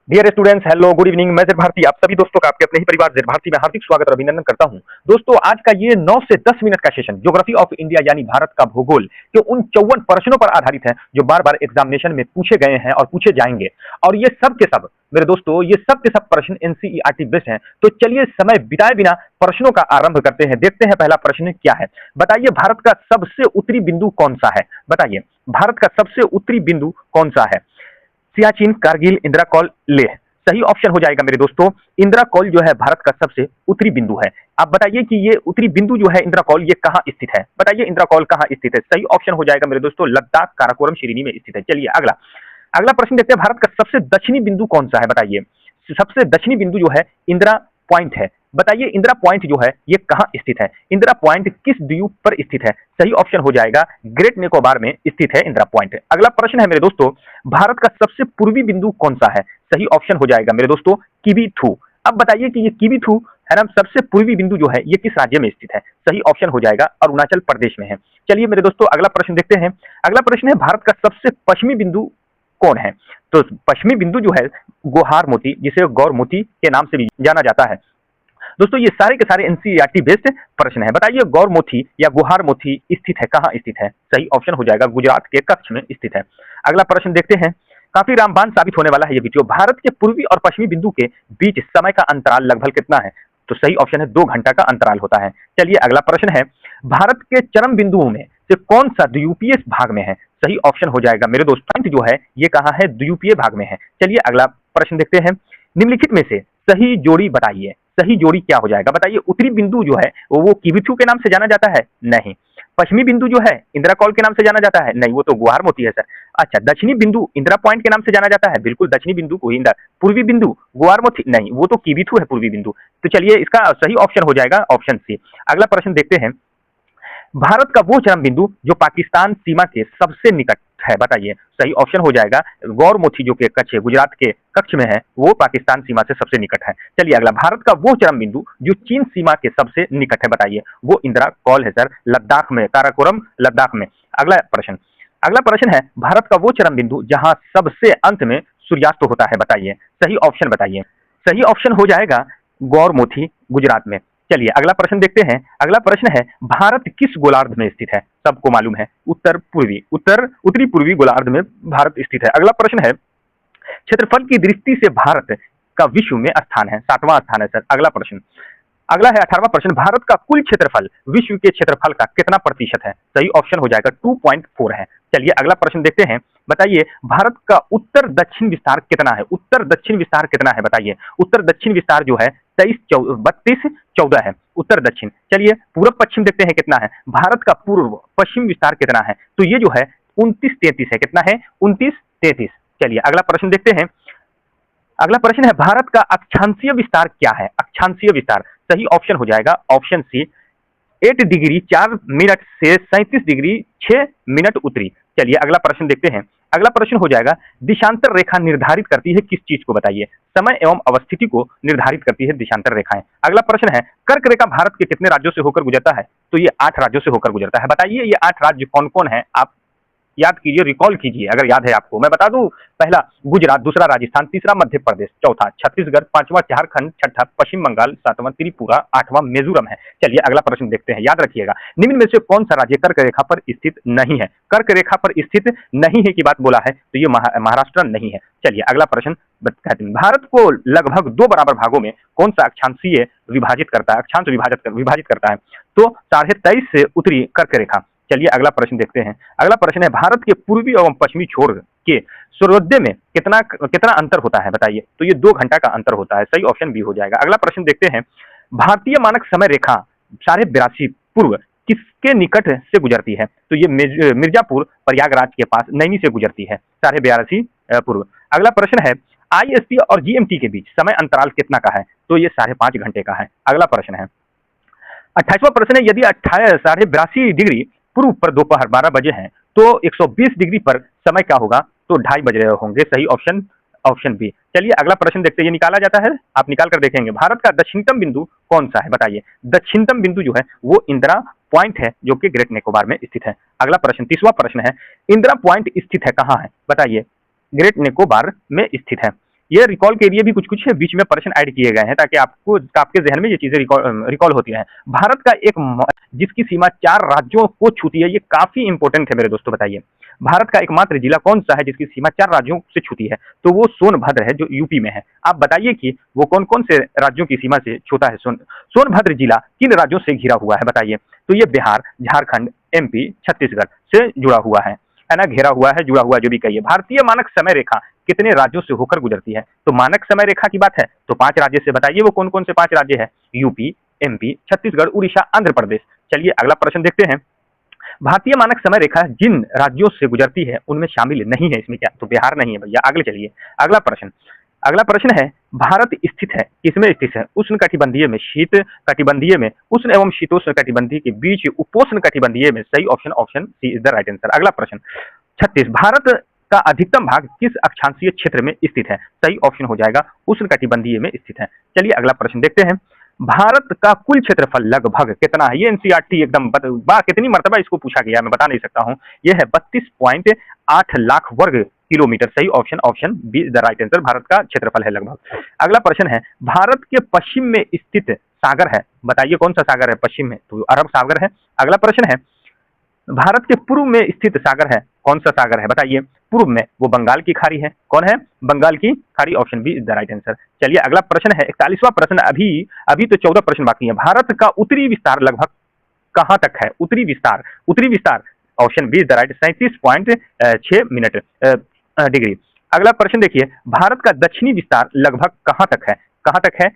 Dear students, hello, good evening. मैं Z Bharti आप सभी दोस्तों का आपके अपने ही परिवार जेड भारती में हार्दिक स्वागत और अभिनंदन करता हूं। दोस्तों, आज का ये 9 से 10 मिनट का सेशन ज्योग्राफी ऑफ इंडिया यानी भारत का भूगोल के उन 54 प्रश्नों पर आधारित है जो बार बार एग्जामिनेशन में पूछे गए हैं और पूछे जाएंगे। और ये सब के सब मेरे दोस्तों, ये सब के सब प्रश्न एनसीईआरटी बेस्ड हैं। तो चलिए समय बिताए बिना प्रश्नों का आरंभ करते हैं। देखते हैं पहला प्रश्न क्या है। बताइए, भारत का सबसे उत्तरी बिंदु कौन सा है? बताइए, भारत का सबसे उत्तरी बिंदु कौन सा है? सियाचिन, कारगिल, इंदिरा कॉल, लेह। सही ऑप्शन हो जाएगा मेरे दोस्तों, इंदिरा कॉल जो है भारत का सबसे उत्तरी बिंदु है। आप बताइए कि ये उत्तरी बिंदु जो है इंदिरा कॉल, ये कहाँ स्थित है? बताइए, इंदिरा कॉल कहाँ स्थित है? सही ऑप्शन हो जाएगा मेरे दोस्तों, लद्दाख, काराकोरम श्रेणी में स्थित है। चलिए अगला अगला प्रश्न देखते हैं। भारत का सबसे दक्षिणी बिंदु कौन सा है? बताइए, सबसे दक्षिणी बिंदु जो है इंदिरा पॉइंट है। बताइए, इंदिरा पॉइंट जो है ये कहाँ स्थित है? इंदिरा पॉइंट किस द्वीप पर स्थित है? सही ऑप्शन हो जाएगा, ग्रेट निकोबार में स्थित है इंदिरा पॉइंट। अगला प्रश्न है मेरे दोस्तों, भारत का सबसे पूर्वी बिंदु कौन सा है? सही ऑप्शन हो जाएगा मेरे दोस्तों, किबीथू। अब बताइए कि ये किबीथू है ना, सबसे पूर्वी बिंदु जो है ये किस राज्य में स्थित है? सही ऑप्शन हो जाएगा, अरुणाचल प्रदेश में है। चलिए मेरे दोस्तों, अगला प्रश्न देखते हैं। अगला प्रश्न है, भारत का सबसे पश्चिमी बिंदु कौन है? तो पश्चिमी बिंदु जो है गोहार मोती, जिसे गौर मोती के नाम से भी जाना जाता है। दोस्तों, ये सारे के सारे एनसीईआरटी बेस्ड प्रश्न है। बताइए, गौर मोती या गुहार मोती स्थित है, कहाँ स्थित है? सही ऑप्शन हो जाएगा, गुजरात के कच्छ में स्थित है। अगला प्रश्न देखते हैं। काफी रामबान साबित होने वाला है ये वीडियो। भारत के पूर्वी और पश्चिमी बिंदु के बीच समय का अंतराल लगभग कितना है? तो सही ऑप्शन है, 2 घंटा का अंतराल होता है। चलिए अगला प्रश्न है, भारत के चरम बिंदुओं में से कौन सा द्वीपीय भाग में है? सही ऑप्शन हो जाएगा मेरे दोस्त, पॉइंट जो है ये कहाँ है? द्वीपीय भाग में है। चलिए अगला प्रश्न देखते हैं। निम्नलिखित में से सही जोड़ी बताइए। सही जोड़ी क्या हो जाएगा? बताइए, उत्तरी बिंदु जो है वो किबिथू के नाम से जाना जाता है? नहीं। पश्चिमी बिंदु जो है इंदिरा कॉल के नाम से जाना जाता है? नहीं, वो तो गुहार मोती है सर। अच्छा, दक्षिणी बिंदु इंदिरा पॉइंट के नाम से जाना जाता है? बिल्कुल, दक्षिणी बिंदु को इंदिरा। पूर्वी बिंदु गुहार मोती? नहीं, वो तो किबिथू है पूर्वी बिंदु। तो चलिए इसका सही ऑप्शन हो जाएगा ऑप्शन सी। अगला प्रश्न देखते हैं। भारत का वो चरम बिंदु जो पाकिस्तान सीमा के सबसे निकट है? बताइए, सही ऑप्शन हो जाएगा, गौर मोती जो के कच्छ गुजरात के कच्छ में है, वो पाकिस्तान सीमा से सबसे निकट है। चलिए अगला, भारत का वो चरम बिंदु जो चीन सीमा के सबसे निकट है? बताइए, वो इंदिरा कॉल है सर, लद्दाख में, काराकोरम लद्दाख में। अगला प्रश्न है, भारत का वो चरम बिंदु जहां सबसे अंत में सूर्यास्त होता है? बताइए, सही ऑप्शन बताइए। सही ऑप्शन हो जाएगा, गौर मोती, गुजरात में। चलिए अगला प्रश्न देखते हैं। अगला प्रश्न है, भारत किस गोलार्ध में स्थित है? सबको मालूम है, उत्तरी पूर्वी गोलार्ध में भारत स्थित है। अगला प्रश्न है, क्षेत्रफल की दृष्टि से भारत का विश्व में स्थान है? 7वां स्थान है सर। अगला है 18वां प्रश्न, भारत का कुल क्षेत्रफल विश्व के क्षेत्रफल का कितना प्रतिशत है? सही ऑप्शन हो जाएगा, 2.4 है। चलिए अगला प्रश्न देखते हैं। बताइए, भारत का उत्तर दक्षिण विस्तार कितना है? उत्तर दक्षिण विस्तार कितना है? बताइए, उत्तर दक्षिण विस्तार जो है 32 है, उत्तर दक्षिण। चलिए पूर्व पश्चिम देखते हैं कितना है। भारत का पूर्व पश्चिम विस्तार कितना है? तो ये जो है 29-33 है। कितना है? 29-33। चलिए अगला प्रश्न देखते हैं। अगला प्रश्न है, भारत का अक्षांशीय विस्तार क्या है? अक्षांशीय विस्तार सही ऑप्शन हो जाएगा ऑप्शन सी, 8 डिग्री 4 मिनट से 37 डिग्री 6 मिनट उत्तरी। चलिए अगला प्रश्न देखते हैं। अगला प्रश्न हो जाएगा, दिशांतर रेखा निर्धारित करती है किस चीज को? बताइए, समय एवं अवस्थिति को निर्धारित करती है दिशांतर रेखाएं। अगला प्रश्न है, कर्क रेखा भारत के कितने राज्यों से होकर गुजरता है? तो ये 8 राज्यों से होकर गुजरता है। बताइए, ये 8 राज्य कौन कौन है? आप याद कीजिए, रिकॉल कीजिए अगर याद है आपको। मैं बता दूं, पहला गुजरात, दूसरा राजस्थान, तीसरा मध्य प्रदेश, चौथा छत्तीसगढ़, पांचवा झारखंड, छठा पश्चिम बंगाल, सातवां त्रिपुरा, आठवां मिजोरम है। चलिए अगला प्रश्न देखते हैं, याद रखिएगा। निम्न में से कौन सा राज्य कर्क रेखा पर स्थित नहीं है? कर्क रेखा पर स्थित नहीं है की बात बोला है, तो ये महाराष्ट्र नहीं है। चलिए अगला प्रश्न कहते हैं, भारत को लगभग 2 बराबर भागों में कौन सा अक्षांशीय विभाजित करता है? अक्षांश विभाजित करता है? तो 23.5 से उत्तरी कर्क रेखा। चलिए अगला प्रश्न देखते हैं। अगला प्रश्न है, भारत के पूर्वी एवं पश्चिमी छोर के सूर्योदय में कितना अंतर होता है? बताइए, तो ये 2 घंटा का अंतर होता है। सही ऑप्शन बी हो जाएगा। अगला प्रश्न देखते हैं, भारतीय मानक समय रेखा 82.5 पूर्व किसके निकट से गुजरती है? तो ये मिर्जापुर प्रयागराज के पास नैनी से गुजरती है, 82.5 पूर्व। अगला प्रश्न है, आईएसटी और जीएमटी के बीच समय अंतराल कितना का है? तो ये 5.5 घंटे का है। अगला प्रश्न है, 28वां प्रश्न है, यदि 82.5 डिग्री पूर्व पर दोपहर 12 बजे हैं तो 120 डिग्री पर समय क्या होगा? तो 2:30 बज रहे होंगे। सही ऑप्शन बी। चलिए अगला प्रश्न देखते हैं, ये निकाला जाता है, आप निकाल कर देखेंगे। भारत का दक्षिणतम बिंदु कौन सा है? बताइए, दक्षिणतम बिंदु जो है वो इंदिरा पॉइंट है, जो कि ग्रेट निकोबार में स्थित है। अगला प्रश्न 30वां प्रश्न है, इंदिरा पॉइंट स्थित है कहाँ है? बताइए, ग्रेट निकोबार में स्थित है। ये रिकॉल के लिए भी कुछ कुछ बीच में प्रश्न ऐड किए गए हैं ताकि आपको आपके जहन में ये चीजें रिकॉल होती हैं। भारत का जिसकी सीमा 4 राज्यों को छूती है, ये काफी इंपॉर्टेंट है मेरे दोस्तों। बताइए भारत का एकमात्र जिला कौन सा है जिसकी सीमा 4 राज्यों से छूती है? तो वो सोनभद्र है जो यूपी में है। आप बताइए कि वो कौन कौन से राज्यों की सीमा से छूता है? सोनभद्र जिला किन राज्यों से घिरा हुआ है बताइए? तो ये बिहार, झारखंड, एमपी, छत्तीसगढ़ से जुड़ा हुआ है ना, घेरा हुआ है, जुड़ा हुआ, जो भी कहिए। भारतीय मानक समय रेखा कितने राज्यों से होकर गुजरती है? तो मानक समय रेखा की बात है तो 5 राज्य से। बताइए वो कौन कौन से 5 राज्य है? UP, MP, Chhattisgarh, Orissa, Andhra Pradesh. चलिए अगला प्रश्न देखते हैं। भारतीय मानक समय रेखा जिन राज्यों से गुजरती है उनमें शामिल नहीं है इसमें क्या? तो बिहार नहीं है भैया। आगे चलिए अगला प्रश्न है, भारत स्थित है किसमें स्थित है? उष्ण कटिबंधीय में, शीत कटिबंधीय में, उष्ण एवं शीतोष्ण कटिबंधीय के बीच, उपोष्ण कटिबंधीय में। सही option C is the right answer. अगला प्रश्न 36, भारत का अधिकतम भाग किस अक्षांशीय क्षेत्र में स्थित है? सही ऑप्शन हो जाएगा उष्ण कटिबंधीय में स्थित है। चलिए अगला प्रश्न देखते हैं। भारत का कुल क्षेत्रफल लगभग कितना है? ये एनसीईआरटी एकदम कितनी मर्तबा इसको पूछा गया मैं बता नहीं सकता हूं। यह है 32.8 लाख वर्ग किलोमीटर। सही option B is the right answer. Bharat का क्षेत्रफल है लगभग। अगला प्रश्न है, भारत के पश्चिम में स्थित सागर है, बताइए कौन सा सागर है पश्चिम में? तो अरब सागर है। अगला प्रश्न है, भारत के पूर्व में स्थित सागर है, कौन सा सागर है बताइए? पूर्व में वो बंगाल की खाड़ी है। कौन है? बंगाल की खाड़ी। Option B is the right answer. चलिए अगला प्रश्न है 41वां प्रश्न। अभी तो 14 प्रश्न बाकी है। भारत का उत्तरी विस्तार लगभग कहां तक है? उत्तरी विस्तार option B is the right, 37.6 degree. अगला प्रश्न देखिए, भारत का दक्षिणी विस्तार लगभग कहां तक है?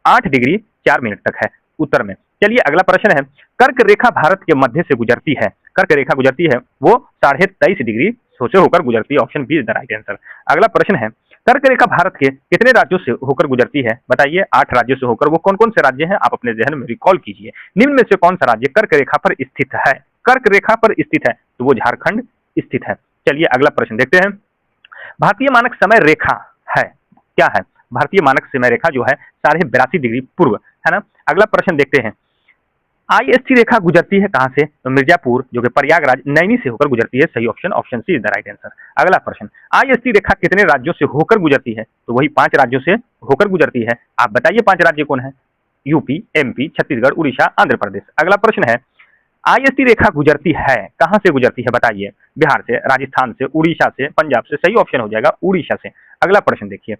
8 डिग्री 4 मिनट तक है उत्तर में। चलिए अगला प्रश्न है, कर्क रेखा भारत के मध्य से गुजरती है, कर्क रेखा गुजरती है वो 23.5 डिग्री से होकर गुजरती है। Option B is the right answer. अगला प्रश्न है, कर्क रेखा भारत के कितने राज्यों से होकर गुजरती है? बताइए 8 राज्यों से होकर। वो कौन कौन से राज्य हैं? आप अपने जहन में रिकॉल कीजिए। निम्न में से कौन सा राज्य कर्क रेखा पर स्थित है? कर्क रेखा पर स्थित है तो वो झारखंड स्थित है। चलिए अगला प्रश्न देखते हैं। भारतीय मानक समय रेखा है क्या है? भारतीय मानक समय रेखा जो है 82.5 डिग्री पूर्व है ना। अगला प्रश्न देखते हैं, आईएसटी रेखा गुजरती है कहां से? तो मिर्जापुर जो कि प्रयागराज नैनी से होकर गुजरती है। सही option C is the right answer. अगला प्रश्न, आईएसटी रेखा कितने राज्यों से होकर गुजरती है? तो वही 5 राज्यों से होकर गुजरती है। आप बताइए 5 राज्य कौन है? UP, MP, Chhattisgarh, Orissa, Andhra Pradesh. अगला प्रश्न है, आईएसटी रेखा गुजरती है कहां से गुजरती है बताइए? बिहार से, राजस्थान से, उड़ीसा से, पंजाब से। सही ऑप्शन हो जाएगा उड़ीसा से। अगला प्रश्न देखिए,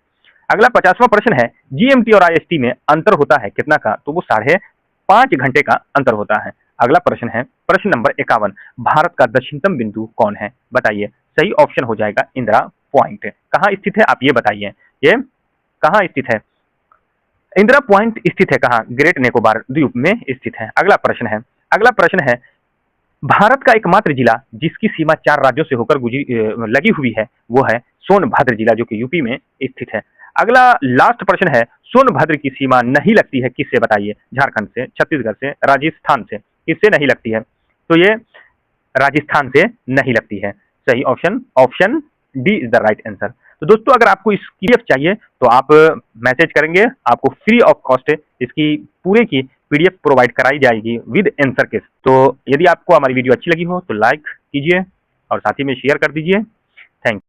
अगला 50वां प्रश्न है, जीएमटी और आईएसटी में अंतर होता है कितना का? तो वो 5.5 घंटे का अंतर होता है। अगला प्रश्न है प्रश्न नंबर 51, भारत का दक्षिणतम बिंदु कौन है बताइए? सही ऑप्शन हो जाएगा इंदिरा पॉइंट। कहां स्थित है आप ये बताइए? ये कहां स्थित है? इंदिरा पॉइंट स्थित है कहां? ग्रेट निकोबार द्वीप में स्थित है। अगला प्रश्न है, भारत का एकमात्र जिला जिसकी सीमा 4 राज्यों से होकर लगी हुई है वो है सोनभद्र जिला जो कि यूपी में स्थित है। अगला लास्ट प्रश्न है, सोनभद्र की सीमा नहीं लगती है किससे बताइए? झारखंड से, छत्तीसगढ़ से, राजस्थान से। किससे नहीं लगती है? तो ये राजस्थान से नहीं लगती है। सही option D is the right answer. तो दोस्तों अगर आपको इस पीडीएफ चाहिए तो आप मैसेज करेंगे, आपको फ्री ऑफ कॉस्ट इसकी पूरे की पीडीएफ प्रोवाइड कराई जाएगी विद आंसर के। तो यदि आपको हमारी वीडियो अच्छी लगी हो तो लाइक कीजिए और साथ ही में शेयर कर दीजिए। Thank you.